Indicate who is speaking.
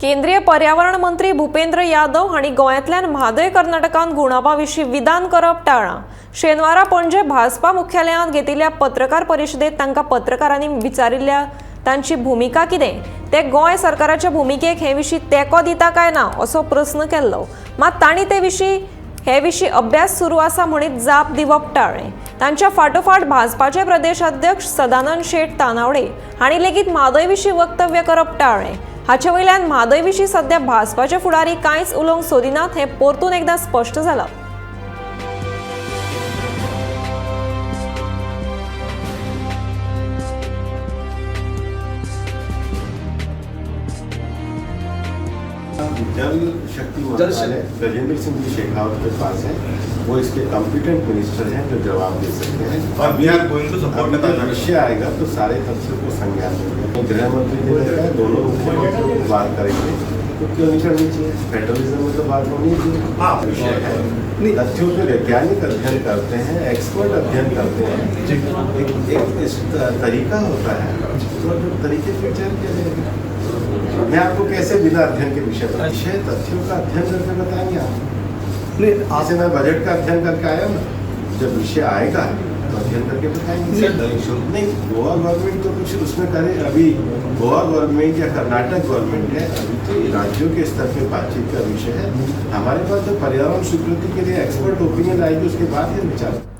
Speaker 1: केंद्रीय पर्यावरण मंत्री भूपेंद्र यादव हांणी गोंयांतल्यान म्हादय कर्नाटकांत गुणाबा विशीं विधान करप टाळ्ळां। शेनवारा पणजे भाजपा मुख्यालयांत घेतिल्ल्या पत्रकार परिशदेंत तांकां पत्रकारांनी विचारिल्ल्या तांची भुमिका कितें ते गोंय सरकाराच्या भुमिकेक हे विशीं तेंको दिता काय ना असो प्रस्न केल्लो, मात तांणी हे विशीं अभ्यास सुरू आसा म्हणीत जाप दिवप टाळ्ळें। तांच्या फाटोफाट भाजपाचे प्रदेश अध्यक्ष सदानंद शेट तानावडे हांणी लेगीत म्हादय विशीं वक्तव्य करप टाळ्ळें। हाचे वयल्यान म्हादय विशीं सध्या भाजपाचे फुडारी कांयच उलोवंक सोदिनात हें परतून एकदां स्पश्ट जालां।
Speaker 2: जल शक्ति मंत्रालय गजेंद्र सिंह जी शेखावत के पास है, वो इसके कॉम्पिटेंट मिनिस्टर हैं जो जवाब दे सकते हैं।
Speaker 3: और बिहार गोइंग टू सपोर्ट
Speaker 2: का विषय आएगा तो सारे तथ्यों को संज्ञान में गृह मंत्री ने कहा दोनों मुख्यमंत्रियों को बात करेंगे तो क्यों नहीं करनी चाहिए। फेडरलिज्म में तो बात होनी चाहिए। विषय है तथ्यों पे वैज्ञानिक अध्ययन करते हैं, एक्सपर्ट अध्ययन करते हैं। एक तरीका होता है तो जो तरीके से विचार किया जाएगा। मैं आपको कैसे बिना अध्ययन के विषय तथ्यों का अध्ययन करके बताएंगे आप नहीं। जैसे मैं बजट का अध्ययन करके आया ना, जब विषय आएगा तो अध्ययन करके बताएंगे। नहीं गोवा गवर्नमेंट तो कुछ उसमें करे, अभी गोवा गवर्नमेंट या कर्नाटक गवर्नमेंट है, अभी तो राज्यों के स्तर पे बातचीत का विषय है। हमारे पास तो पर्यावरण स्वीकृति के लिए एक्सपर्ट ओपिनियन आएगी, उसके बाद ये विचार।